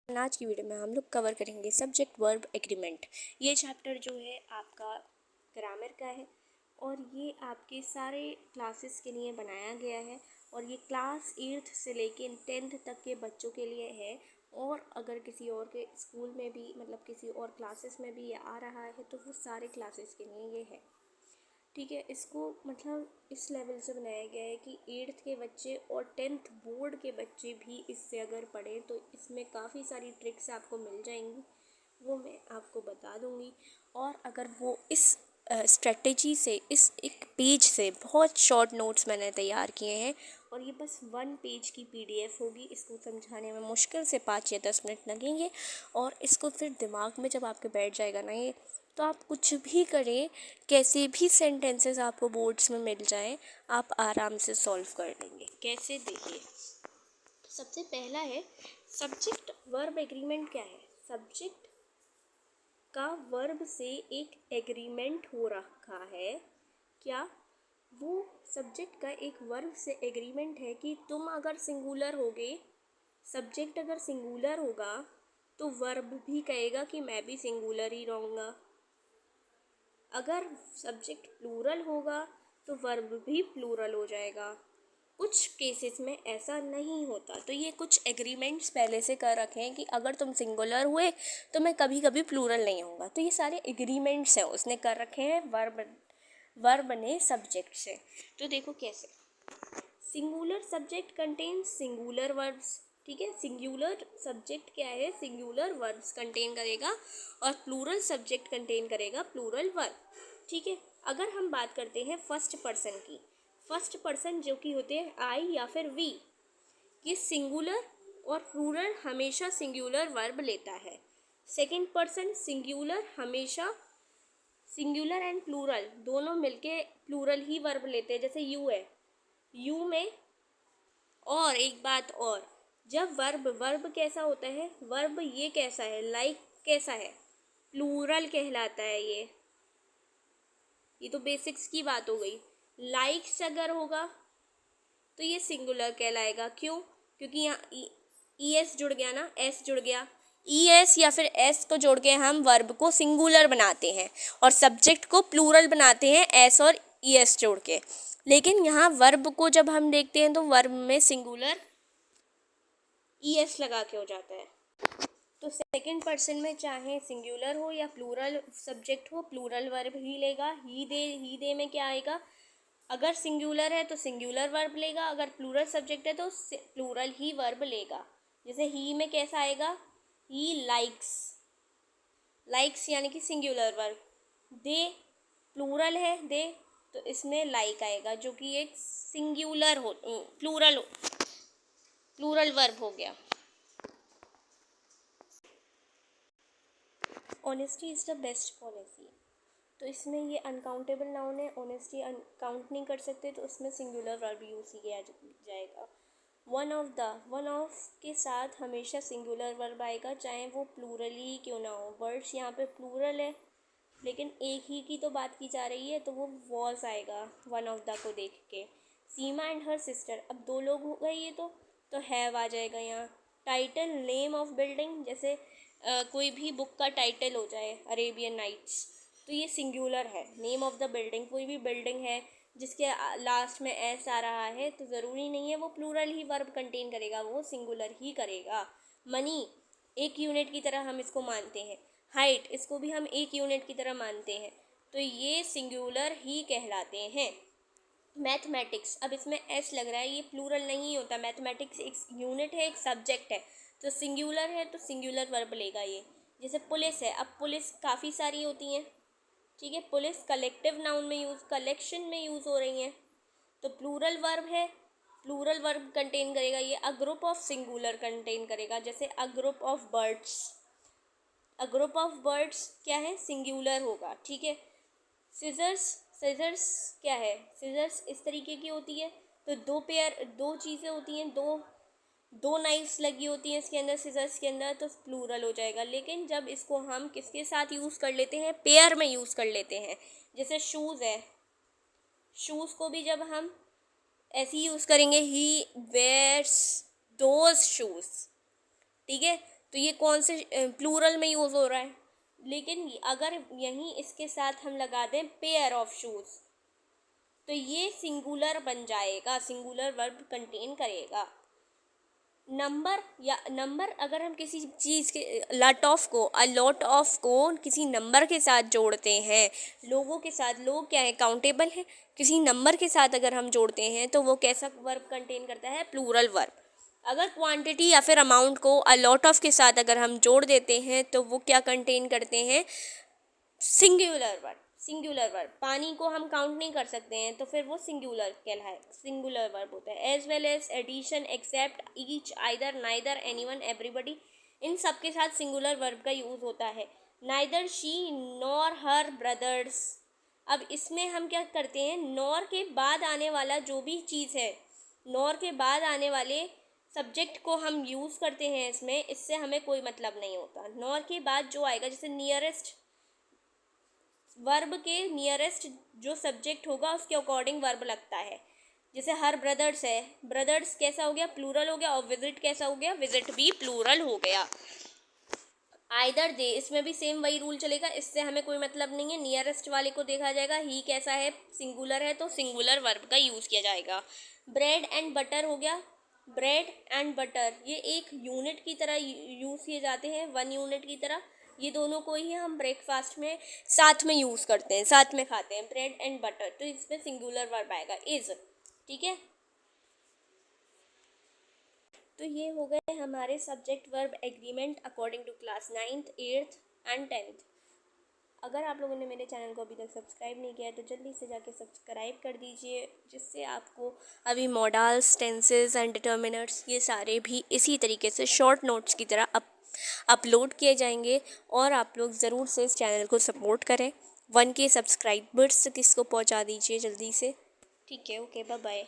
आज की वीडियो में हम लोग कवर करेंगे सब्जेक्ट वर्ब एग्रीमेंट। ये चैप्टर जो है आपका ग्रामर का है और ये आपके सारे क्लासेस के लिए बनाया गया है और ये क्लास 8th से लेके 10th तक के बच्चों के लिए है। और अगर किसी और के स्कूल में भी मतलब किसी और क्लासेस में भी ये आ रहा है तो वो सारे क्लासेस के लिए ये है। ठीक है, इसको मतलब इस लेवल से बनाया गया है कि 8th के बच्चे और 10th बोर्ड के बच्चे भी इससे अगर पढ़ें तो इसमें काफ़ी सारी ट्रिक्स आपको मिल जाएंगी, वो मैं आपको बता दूंगी। और अगर वो इस स्ट्रेटजी से इस एक पेज से बहुत शॉर्ट नोट्स मैंने तैयार किए हैं और ये बस 1 पेज की PDF होगी। इसको समझाने में मुश्किल से 5 या 10 मिनट लगेंगे और इसको फिर दिमाग में जब आपके बैठ जाएगा ना ये, तो आप कुछ भी करें, कैसे भी सेंटेंसेस आपको बोर्ड्स में मिल जाएं, आप आराम से सॉल्व कर लेंगे। कैसे, देखिए, सबसे पहला है सब्जेक्ट वर्ब एग्रीमेंट। क्या है? सब्जेक्ट का वर्ब से एक एग्रीमेंट हो रखा है। क्या? वो सब्जेक्ट का एक वर्ब से एग्रीमेंट है कि तुम अगर सिंगुलर होगे, सब्जेक्ट अगर सिंगुलर होगा तो वर्ब भी कहेगा कि मैं भी सिंगुलर ही रहूँगा। अगर सब्जेक्ट प्लूरल होगा तो वर्ब भी प्लूरल हो जाएगा। कुछ केसेस में ऐसा नहीं होता, तो ये कुछ एग्रीमेंट्स पहले से कर रखे हैं कि अगर तुम सिंगुलर हुए तो मैं कभी कभी प्लूरल नहीं होऊंगा। तो ये सारे एग्रीमेंट्स हैं उसने कर रखे हैं वर्ब ने सब्जेक्ट से। तो देखो कैसे, singular subject contains singular verbs. ठीक है, सिंगुलर सब्जेक्ट क्या है? सिंगुलर वर्ब्स कंटेन करेगा और प्लूरल सब्जेक्ट कंटेन करेगा प्लूरल वर्ब। ठीक है, अगर हम बात करते हैं फर्स्ट पर्सन की, फर्स्ट पर्सन जो कि होते हैं आई या फिर वी, ये सिंगुलर और प्लूरल हमेशा सिंगुलर वर्ब लेता है। सेकंड पर्सन सिंगुलर हमेशा सिंगुलर एंड प्लूरल दोनों मिलके प्लूरल ही वर्ब लेते हैं। जैसे यू है, यू में। और एक बात और, जब वर्ब कैसा होता है? वर्ब ये कैसा है? लाइक कैसा है? प्लूरल कहलाता है ये तो बेसिक्स की बात हो गई। लाइक्स अगर होगा तो ये सिंगुलर कहलाएगा। क्यों? क्योंकि यहाँ ई एस जुड़ गया ना, एस जुड़ गया। ई एस या फिर एस को जोड़ के हम वर्ब को सिंगुलर बनाते हैं और सब्जेक्ट को प्लूरल बनाते हैं एस और ई एस जोड़ के। लेकिन यहाँ वर्ब को जब हम देखते हैं तो वर्ब में सिंगुलर ई एस लगा के हो जाता है। तो सेकंड पर्सन में चाहे सिंगुलर हो या प्लूरल सब्जेक्ट हो, प्लूरल वर्ब ही लेगा। ही दे में क्या आएगा? अगर सिंगुलर है तो सिंगुलर वर्ब लेगा, अगर प्लूरल सब्जेक्ट है तो प्लूरल ही वर्ब लेगा। जैसे ही में कैसा आएगा? ही लाइक्स, लाइक्स यानी कि सिंगुलर वर्ब। दे प्लूरल है, दे, तो इसमें लाइक आएगा जो कि एक सिंगुलर हो प्लूरल वर्ब हो गया। Honesty is the best policy. तो इसमें ये अनकाउंटेबल नाउन है, ऑनेस्टी काउंट नहीं कर सकते तो उसमें सिंगुलर वर्ब यूज़ किया जाएगा। वन ऑफ के साथ हमेशा सिंगुलर वर्ब आएगा, चाहे वो प्लूरल ही क्यों ना हो। वर्ड्स यहाँ पे प्लूरल है लेकिन एक ही की तो बात की जा रही है, तो वो वॉज आएगा वन ऑफ द को देख के। सीमा एंड हर सिस्टर, अब 2 लोग हो गए ये तो हैव आ जाएगा यहाँ। टाइटल नेम ऑफ बिल्डिंग, जैसे कोई भी बुक का टाइटल हो जाए अरेबियन नाइट्स, तो ये सिंगुलर है। नेम ऑफ द बिल्डिंग, कोई भी बिल्डिंग है जिसके लास्ट में एस आ रहा है तो ज़रूरी नहीं है वो प्लूरल ही वर्ब कंटेन करेगा, वो सिंगुलर ही करेगा। मनी, एक यूनिट की तरह हम इसको मानते हैं। हाइट, इसको भी हम एक यूनिट की तरह मानते हैं, तो ये सिंगुलर ही कहलाते हैं। मैथमेटिक्स, अब इसमें एस लग रहा है, ये प्लूरल नहीं होता। मैथमेटिक्स एक यूनिट है, एक सब्जेक्ट है, तो सिंगुलर है तो सिंगुलर वर्ब लेगा ये। जैसे पुलिस है, अब पुलिस काफ़ी सारी होती हैं। ठीक है, पुलिस कलेक्टिव नाउन में यूज़, कलेक्शन में यूज़ हो रही हैं, तो प्लूरल वर्ब है, प्लूरल वर्ब कंटेन करेगा ये। A group of singular contain करेगा, जैसे a group of birds. A group of birds क्या है? सिंगुलर होगा। ठीक है, सीजर्स, सीजर्स क्या है? सीजर्स इस तरीके की होती है, तो दो चीज़ें होती हैं, दो नाइफ्स लगी होती हैं इसके अंदर, सीजर्स के अंदर, तो प्लूरल हो जाएगा। लेकिन जब इसको हम किसके साथ यूज़ कर लेते हैं? पेयर में यूज़ कर लेते हैं। जैसे शूज़ है, शूज़ को भी जब हम ऐसे ही यूज़ करेंगे, ही वेयर्स दोज शूज़। ठीक है, तो ये कौन से प्लूरल में यूज़ हो रहा है। लेकिन अगर यहीं इसके साथ हम लगा दें पेयर ऑफ शूज़, तो ये सिंगुलर बन जाएगा, सिंगुलर वर्ब कंटेन करेगा। नंबर अगर हम किसी चीज़ के लॉट ऑफ को किसी नंबर के साथ जोड़ते हैं, लोगों के साथ, लोग क्या है, काउंटेबल है, किसी नंबर के साथ अगर हम जोड़ते हैं तो वो कैसा वर्ब कंटेन करता है, प्लूरल वर्ब। अगर क्वांटिटी या फिर अमाउंट को लॉट ऑफ के साथ अगर हम जोड़ देते हैं तो वो क्या कंटेन करते हैं, सिंगुलर वर्ब। सिंगुलर वर्ब, पानी को हम काउंट नहीं कर सकते हैं तो फिर वो सिंगुलर कहलाए, सिंगुलर वर्ब होता है। As well as, addition, except, each, either, neither, anyone, everybody, इन सब के साथ सिंगुलर वर्ब का यूज़ होता है। Neither she nor her brothers, अब इसमें हम क्या करते हैं, नॉर के बाद आने वाला जो भी चीज़ है, नॉर के बाद आने वाले सब्जेक्ट को हम यूज़ करते हैं इसमें, इससे हमें कोई मतलब नहीं होता। नॉर के बाद जो आएगा, जैसे नियरेस्ट, वर्ब के नियरेस्ट जो सब्जेक्ट होगा उसके अकॉर्डिंग वर्ब लगता है। जैसे हर ब्रदर्स है, ब्रदर्स कैसा हो गया, प्लूरल हो गया, और विजिट कैसा हो गया, विजिट भी प्लूरल हो गया। आइदर दे, इसमें भी सेम वही रूल चलेगा, इससे हमें कोई मतलब नहीं है, नियरेस्ट वाले को देखा जाएगा। ही कैसा है, सिंगुलर है तो सिंगुलर वर्ब का यूज़ किया जाएगा। ब्रेड एंड बटर हो गया, ब्रेड एंड बटर ये एक यूनिट की तरह यूज़ किए जाते हैं, 1 यूनिट की तरह। ये दोनों को ही हम ब्रेकफास्ट में साथ में यूज़ करते हैं, साथ में खाते हैं, ब्रेड एंड बटर, तो इसमें सिंगुलर वर्ब आएगा, इज़। ठीक है, तो ये हो गए हमारे subject verb agreement according to class 9th 8th and 10th। अगर आप लोगों ने मेरे चैनल को अभी तक सब्सक्राइब नहीं किया है तो जल्दी से जाके सब्सक्राइब कर दीजिए, जिससे आपको अभी मॉडल्स, टेंसेस एंड डिटर्मिनर्स ये सारे भी इसी तरीके से शॉर्ट नोट्स की तरह अपलोड किए जाएंगे। और आप लोग ज़रूर से इस चैनल को सपोर्ट करें। 1K सब्सक्राइबर्स किसको पहुंचा दीजिए जल्दी से। ठीक है, ओके, बाय बाय।